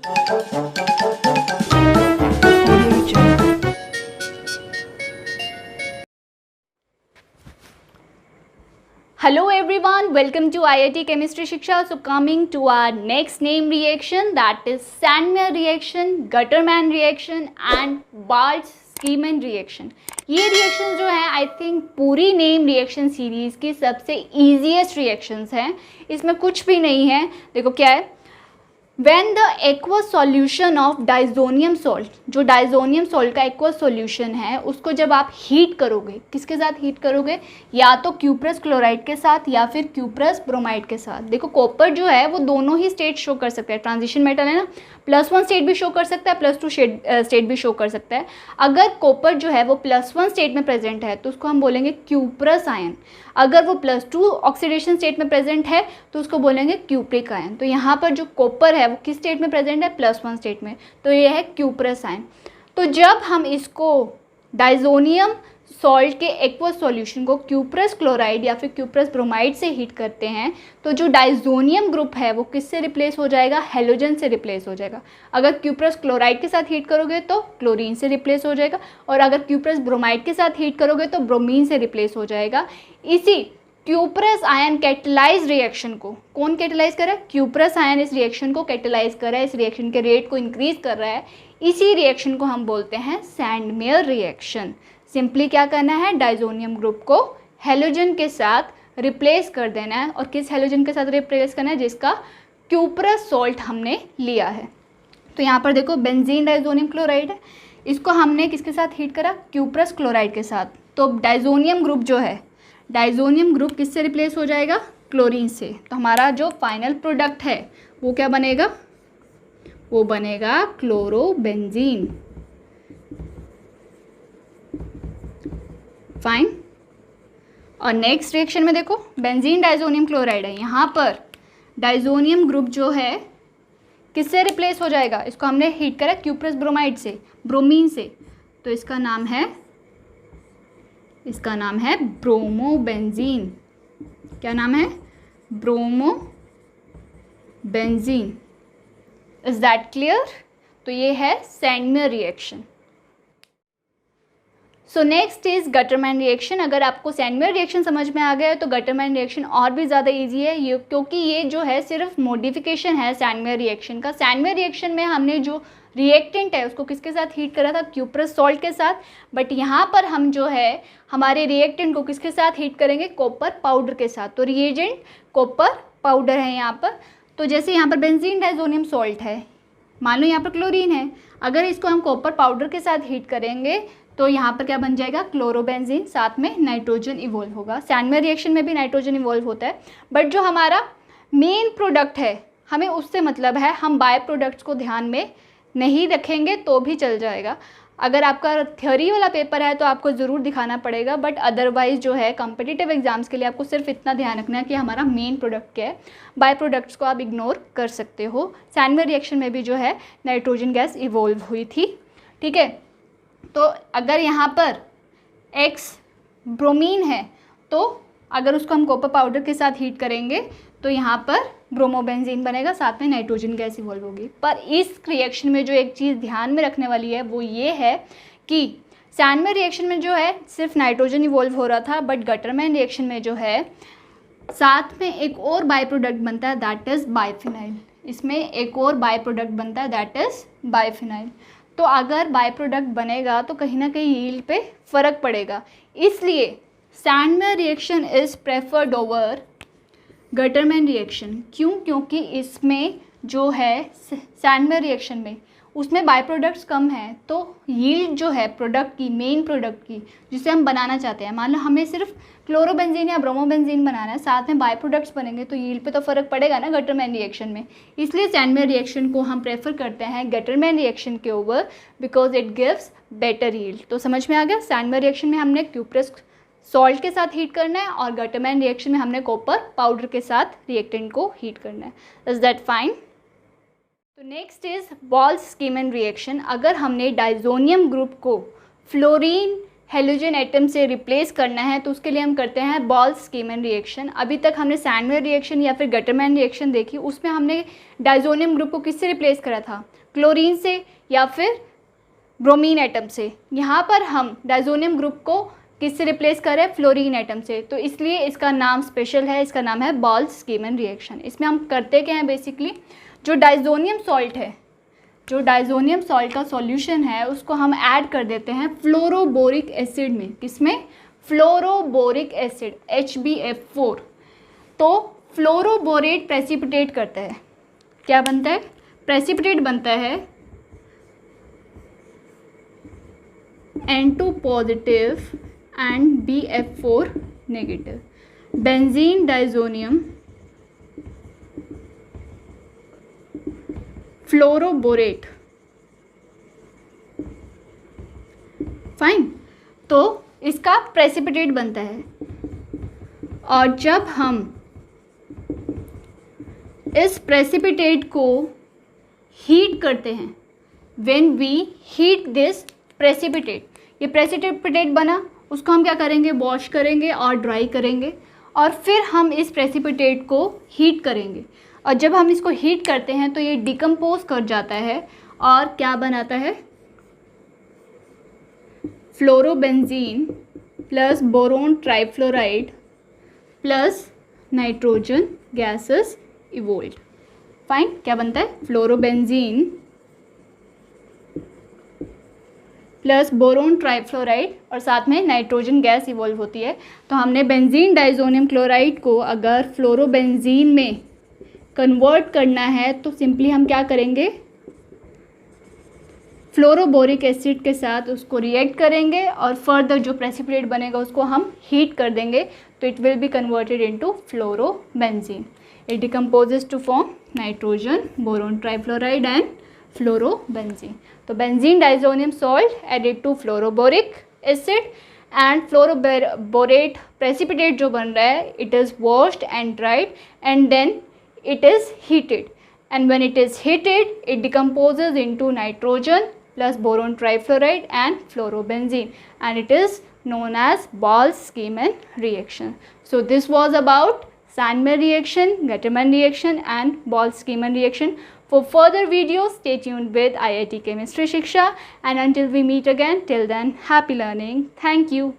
Hello everyone, welcome to IIT Chemistry Shiksha. So coming to our next name reaction, that is Sandmeyer reaction, Gutterman reaction and Balch-Schiemann reaction. ये reaction जो है I think पूरी name reaction series की सबसे easiest reactions हैं. इसमें कुछ भी नहीं है. देखो क्या है, When the aqueous solution of diazonium salt, जो डाइजोनियम सॉल्ट का एक्वस सॉल्यूशन है, उसको जब आप हीट करोगे, किसके साथ हीट करोगे, या तो क्यूप्रस क्लोराइड के साथ या फिर क्यूप्रस ब्रोमाइड के साथ. देखो कॉपर जो है वो दोनों ही स्टेट शो कर सकता है, ट्रांजिशन मेटल है ना, +1 स्टेट भी शो कर सकता है, +2 स्टेट भी शो कर सकता है. अगर कॉपर जो है वो +1 स्टेट में प्रेजेंट है तो उसको हम बोलेंगे क्यूप्रस आयन. अगर वो +2 ऑक्सीडेशन स्टेट में प्रेजेंट है तो उसको बोलेंगे क्यूप्रिक आयन. तो यहाँ पर जो कॉपर है वो किस स्टेट में प्रेजेंट है, +1 स्टेट में, तो ये है क्यूप्रस आयन. तो जब हम इसको डाइजोनियम सॉल्ट के एक्वस सॉल्यूशन को क्यूप्रस क्लोराइड या फिर क्यूप्रस ब्रोमाइड से हीट करते हैं तो जो डाइजोनियम ग्रुप है वो किससे रिप्लेस हो जाएगा, हेलोजन से रिप्लेस हो जाएगा. अगर क्यूप्रस क्लोराइड के साथ हीट करोगे तो क्लोरीन से रिप्लेस हो जाएगा, और अगर क्यूप्रस ब्रोमाइड के साथ हीट करोगे तो ब्रोमीन से रिप्लेस हो जाएगा. इसी क्यूप्रस आयन कैटेलाइज रिएक्शन को कौन कैटेलाइज कर रहा है, क्यूप्रस आयन इस रिएक्शन को कैटेलाइज कर रहा है, इस रिएक्शन के रेट को इंक्रीज कर रहा है. इसी रिएक्शन को हम बोलते हैं सैंडमेयर रिएक्शन. सिंपली क्या करना है, डाइजोनियम ग्रुप को हेलोजन के साथ रिप्लेस कर देना है. और किस हेलोजन के साथ रिप्लेस करना है, जिसका क्यूप्रस सॉल्ट हमने लिया है. तो यहाँ पर देखो बेंजीन डाइजोनियम क्लोराइड है, इसको हमने किसके साथ हीट करा, क्यूप्रस क्लोराइड के साथ. तो डाइजोनियम ग्रुप जो है, डाइजोनियम ग्रुप किससे रिप्लेस हो जाएगा, क्लोरीन से. तो हमारा जो फाइनल प्रोडक्ट है वो क्या बनेगा, वो बनेगा क्लोरोबेंजीन. फाइन. और नेक्स्ट रिएक्शन में देखो बेंजीन डाइजोनियम क्लोराइड है, यहाँ पर डाइजोनियम ग्रुप जो है किससे रिप्लेस हो जाएगा, इसको हमने हीट करा क्यूप्रस ब्रोमाइड से, ब्रोमीन से. तो इसका नाम है ब्रोमोबेंजीन. क्या नाम है, ब्रोमोबेंजीन. Is that clear. तो ये है Sandmeyer reaction. So next is Gattermann reaction. अगर आपको सैंडमेयर रिएक्शन समझ में आ गया है तो गटरमैन रिएक्शन और भी ज़्यादा इजी है ये, क्योंकि ये जो है सिर्फ मॉडिफिकेशन है सैंडमेयर रिएक्शन का. सैंडमेयर रिएक्शन में हमने जो रिएक्टेंट है उसको किसके साथ हीट करा था, क्यूप्रस सॉल्ट के साथ. बट यहाँ पर हम जो है हमारे रिएक्टेंट को किसके साथ हीट करेंगे, कॉपर पाउडर के साथ. तो रिएजेंट कॉपर पाउडर है यहाँ पर. तो जैसे यहाँ पर बेंजीन डाइजोनियम सॉल्ट है, मान लो यहाँ पर क्लोरीन है, अगर इसको हम कॉपर पाउडर के साथ हीट करेंगे तो यहाँ पर क्या बन जाएगा, क्लोरोबेंजीन, साथ में नाइट्रोजन इवॉल्व होगा. सैंडमेयर रिएक्शन में भी नाइट्रोजन इवॉल्व होता है. बट जो हमारा मेन प्रोडक्ट है हमें उससे मतलब है, हम बाय प्रोडक्ट्स को ध्यान में नहीं रखेंगे तो भी चल जाएगा. अगर आपका थ्योरी वाला पेपर है तो आपको ज़रूर दिखाना पड़ेगा, बट अदरवाइज जो है कॉम्पिटिटिव एग्जाम्स के लिए आपको सिर्फ इतना ध्यान रखना है कि हमारा मेन प्रोडक्ट क्या है. बाय प्रोडक्ट्स को आप इग्नोर कर सकते हो. सैंडमेयर रिएक्शन में भी जो है नाइट्रोजन गैस इवॉल्व हुई थी. ठीक है. तो अगर यहाँ पर X ब्रोमीन है तो अगर उसको हम कॉपर पाउडर के साथ हीट करेंगे तो यहाँ पर ब्रोमोबेंजीन बनेगा, साथ में नाइट्रोजन गैस इवॉल्व होगी. पर इस रिएक्शन में जो एक चीज़ ध्यान में रखने वाली है वो ये है कि सैंडमेयर रिएक्शन में जो है सिर्फ नाइट्रोजन इवॉल्व हो रहा था, बट गटरमैन रिएक्शन में जो है साथ में एक और बाय प्रोडक्ट बनता है, दैट इज़ बाइफिनाइल. इसमें एक और बाय प्रोडक्ट बनता है, दैट इज़ बाइफिनाइल. तो अगर बाय प्रोडक्ट बनेगा तो कहीं ना कहीं यील्ड पे फ़र्क पड़ेगा. इसलिए Sandmeyer reaction is preferred over Gattermann reaction. क्यों, क्योंकि इसमें जो है सैंडमेयर रिएक्शन में उसमें बाय प्रोडक्ट्स कम हैं, तो यील्ड जो है प्रोडक्ट की, मेन प्रोडक्ट की जिसे हम बनाना चाहते हैं, मान लो हमें सिर्फ क्लोरोबेंजीन या ब्रोमोबेंजीन बनाना है, साथ में बाय प्रोडक्ट्स बनेंगे तो यील्ड पे तो फ़र्क पड़ेगा ना गटरमैन रिएक्शन में. इसलिए सैंडमेयर रिएक्शन को हम प्रेफर करते हैं गटरमैन रिएक्शन के over, because it gives better yield. तो समझ में आ गया, सैंडमेयर रिएक्शन में हमने क्यूप्रस सॉल्ट के साथ हीट करना है और गटरमैन रिएक्शन में हमने कॉपर पाउडर के साथ रिएक्टेंट को हीट करना है. Is that fine. तो नेक्स्ट इज बॉल्स-स्कीमन रिएक्शन. अगर हमने डाइजोनियम ग्रुप को फ्लोरीन हेलोजन एटम से रिप्लेस करना है तो उसके लिए हम करते हैं बॉल्स-कीमैन रिएक्शन। अभी तक हमने सैंडविच रिएक्शन या फिर गटरमैन रिएक्शन देखी, उसमें हमने डायज़ोनियम ग्रुप को किससे रिप्लेस करा था, क्लोरीन से या फिर ब्रोमीन एटम से। यहाँ पर हम डायज़ोनियम ग्रुप को किससे रिप्लेस कर रहे हैं, फ्लोरीन एटम से, तो इसलिए इसका नाम स्पेशल है, इसका नाम है बॉल्स-कीमैन रिएक्शन। इसमें हम करते क्या हैं, बेसिकली जो डायज़ोनियम सॉल्ट है, जो डायज़ोनियम सॉल्ट का सॉल्यूशन है उसको हम ऐड कर देते हैं फ्लोरोबोरिक एसिड में। किसमें, फ्लोरोबोरिक एसिड HbF4। तो फ्लोरोबोरेट प्रेसिपिटेट करता है, क्या बनता है, प्रेसिपिटेट बनता है N2 positive and BF4 negative. Benzene diazonium fluoroborate, fine, तो इसका प्रेसिपिटेट बनता है। और जब हम इस प्रेसिपिटेट को हीट करते हैं, when we heat this precipitate, ये प्रेसिपिटेट बना, उसको हम क्या करेंगे, वॉश करेंगे और ड्राई करेंगे, और फिर हम इस प्रेसिपिटेट को हीट करेंगे। और जब हम इसको हीट करते हैं तो ये डिकम्पोज कर जाता है और क्या बनाता है, fluorobenzene plus boron trifluoride plus nitrogen gases evolve. Fine, क्या बनता है, फ्लोरोबेंजीन प्लस बोरोन ट्राइफ्लोराइड और साथ में नाइट्रोजन गैस इवॉल्व होती है। तो हमने बेंजीन डाइजोनियम क्लोराइड को अगर फ्लोरोबेंजीन में कन्वर्ट करना है तो सिंपली हम क्या करेंगे, फ्लोरोबोरिक एसिड के साथ उसको रिएक्ट करेंगे और फर्दर जो प्रेसिपिटेट बनेगा उसको हम हीट कर देंगे, तो it will be converted into fluorobenzene. It decomposes to form nitrogen, boron trifluoride and fluorobenzene. तो benzene diazonium salt added to fluoroboric acid and fluoroborate precipitate जो बन रहा है, it is washed and dried and then it is heated, and when it is heated it decomposes into nitrogen plus boron trifluoride and fluorobenzene, and it is known as Ball-Schiemann reaction. So this was about Sandmeyer reaction, Gattermann reaction and Ball-Schiemann reaction. For further videos stay tuned with IIT Chemistry Shiksha, and until we meet again, till then happy learning. Thank you.